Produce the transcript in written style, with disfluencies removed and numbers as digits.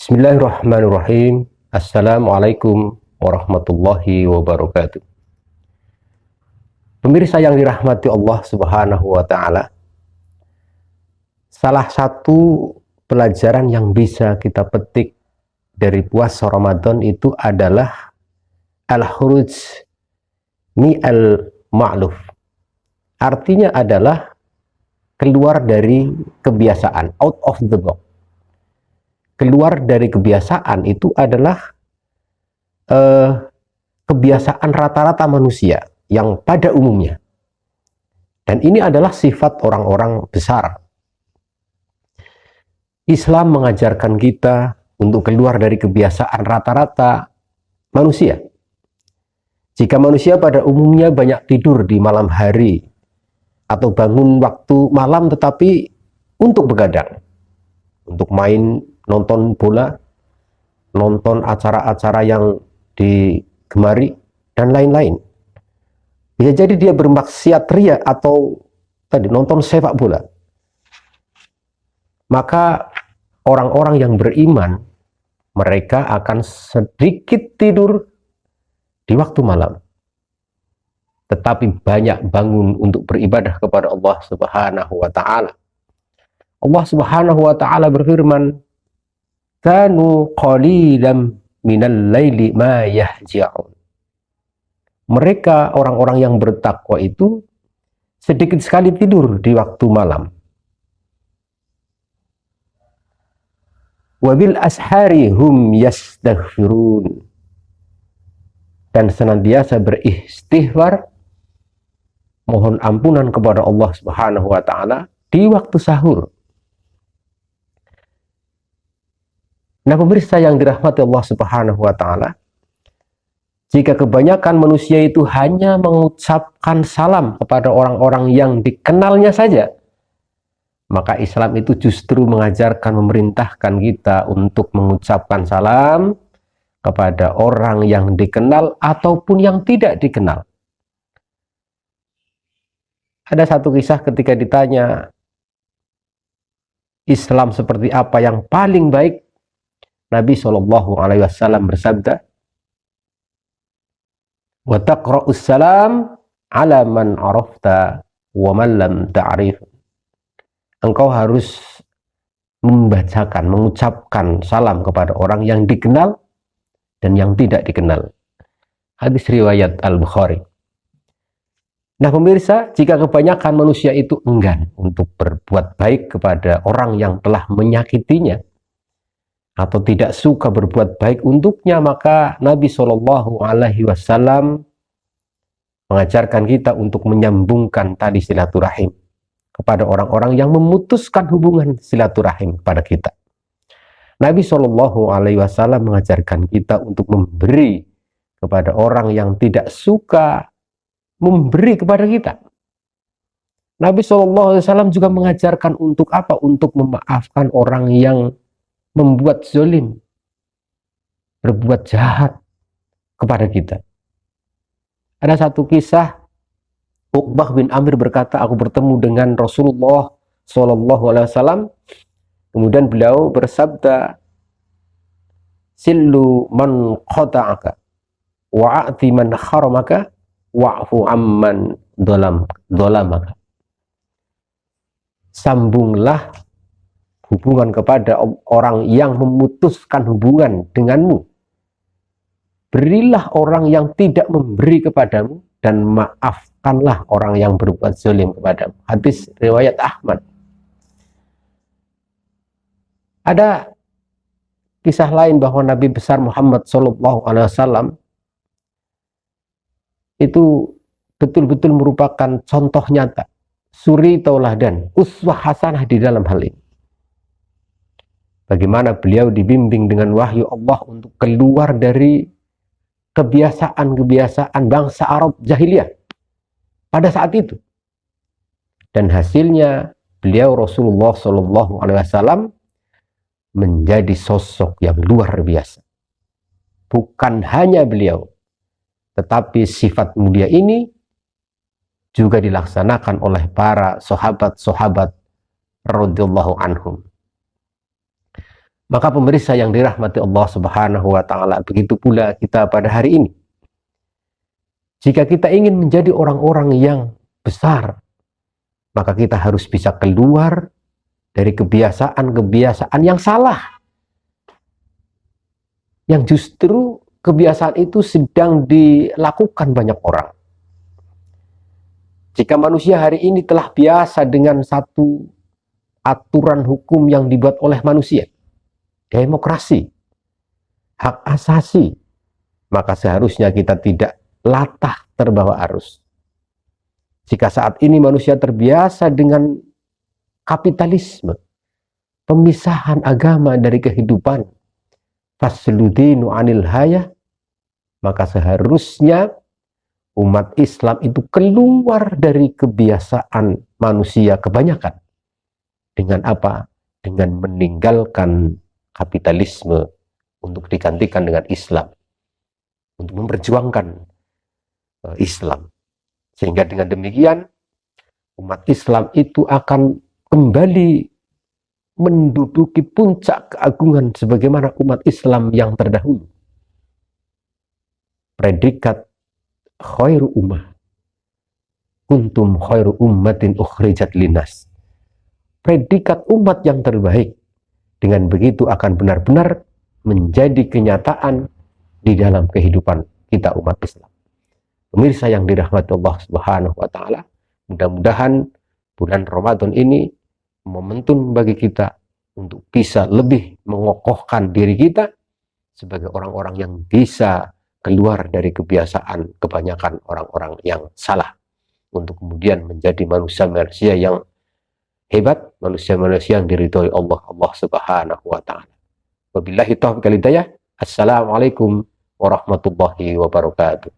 Bismillahirrahmanirrahim. Assalamualaikum warahmatullahi wabarakatuh. Pemirsa yang dirahmati Allah Subhanahu wa Ta'ala, salah satu pelajaran yang bisa kita petik dari puasa Ramadan itu adalah al-khuruj mi'al ma'luf. Artinya adalah keluar dari kebiasaan, out of the box. Keluar dari kebiasaan itu adalah kebiasaan rata-rata manusia yang pada umumnya. Dan ini adalah sifat orang-orang besar. Islam mengajarkan kita untuk keluar dari kebiasaan rata-rata manusia. Jika manusia pada umumnya banyak tidur di malam hari atau bangun waktu malam tetapi untuk begadang, untuk main, nonton bola, nonton acara-acara yang digemari, dan lain-lain. Bisa jadi dia bermaksiat ria atau tadi nonton sepak bola. Maka orang-orang yang beriman, mereka akan sedikit tidur di waktu malam, tetapi banyak bangun untuk beribadah kepada Allah Subhanahu wa Ta'ala. Allah Subhanahu wa Ta'ala berfirman, "Kanu qalilan minal laili ma yahja'un." Mereka orang-orang yang bertakwa itu sedikit sekali tidur di waktu malam. Wabil ashari hum yastaghfirun. Dan senantiasa beristighfar, mohon ampunan kepada Allah Subhanahu wa Ta'ala di waktu sahur. Nah, pemirsa yang dirahmati Allah Subhanahu wa Ta'ala, jika kebanyakan manusia itu hanya mengucapkan salam kepada orang-orang yang dikenalnya saja, maka Islam itu justru mengajarkan, memerintahkan kita untuk mengucapkan salam kepada orang yang dikenal ataupun yang tidak dikenal. Ada satu kisah ketika ditanya Islam seperti apa yang paling baik, Nabi SAW bersabda, "Wa taqra'us salam ala man arafta wa man lam ta'rif." Engkau harus membacakan, mengucapkan salam kepada orang yang dikenal dan yang tidak dikenal. Hadis riwayat Al-Bukhari. Nah, pemirsa, jika kebanyakan manusia itu enggan untuk berbuat baik kepada orang yang telah menyakitinya atau tidak suka berbuat baik untuknya, maka Nabi SAW mengajarkan kita untuk menyambungkan tali silaturahim kepada orang-orang yang memutuskan hubungan silaturahim kepada kita. Nabi SAW mengajarkan kita untuk memberi kepada orang yang tidak suka memberi kepada kita. Nabi SAW juga mengajarkan untuk apa? Untuk memaafkan orang yang membuat zalim, berbuat jahat kepada kita. Ada satu kisah, Uqbah bin Amir berkata, aku bertemu dengan Rasulullah SAW, kemudian beliau bersabda, "Sillu man qata'aka, wa'ati man haramaka, wa'fu amman dolamaka." Sambunglah hubungan kepada orang yang memutuskan hubungan denganmu. Berilah orang yang tidak memberi kepadamu, dan maafkanlah orang yang berbuat zalim kepadamu. Hadis riwayat Ahmad. Ada kisah lain bahwa Nabi besar Muhammad SAW itu betul-betul merupakan contoh nyata, suri tauladan, uswah hasanah di dalam hal ini. Bagaimana beliau dibimbing dengan wahyu Allah untuk keluar dari kebiasaan-kebiasaan bangsa Arab jahiliyah pada saat itu. Dan hasilnya beliau Rasulullah SAW menjadi sosok yang luar biasa. Bukan hanya beliau, tetapi sifat mulia ini juga dilaksanakan oleh para sahabat-sahabat radhiyallahu anhum. Maka pemirsa yang dirahmati Allah Subhanahu wa taala, begitu pula kita pada hari ini. Jika kita ingin menjadi orang-orang yang besar, maka kita harus bisa keluar dari kebiasaan-kebiasaan yang salah. Yang justru kebiasaan itu sedang dilakukan banyak orang. Jika manusia hari ini telah biasa dengan satu aturan hukum yang dibuat oleh manusia, demokrasi, hak asasi, maka seharusnya kita tidak latah terbawa arus. Jika saat ini manusia terbiasa dengan kapitalisme, pemisahan agama dari kehidupan, fasludinu anil haya, maka seharusnya umat Islam itu keluar dari kebiasaan manusia kebanyakan. Dengan apa? Dengan meninggalkan kapitalisme untuk digantikan dengan Islam, untuk memperjuangkan Islam, sehingga dengan demikian umat Islam itu akan kembali menduduki puncak keagungan sebagaimana umat Islam yang terdahulu. Predikat khairu ummah, kuntum khairu ummatin ukhrijat linnas, predikat umat yang terbaik. Dengan begitu akan benar-benar menjadi kenyataan di dalam kehidupan kita umat Islam. Pemirsa yang dirahmati Allah Subhanahu wa taala, mudah-mudahan bulan Ramadan ini momentum bagi kita untuk bisa lebih mengokohkan diri kita sebagai orang-orang yang bisa keluar dari kebiasaan kebanyakan orang-orang yang salah, untuk kemudian menjadi manusia-manusia yang hebat, manusia-manusia yang diridhoi Allah Subhanahu wa taala. Wabillahi taufiq wal hidayah. Assalamualaikum warahmatullahi wabarakatuh.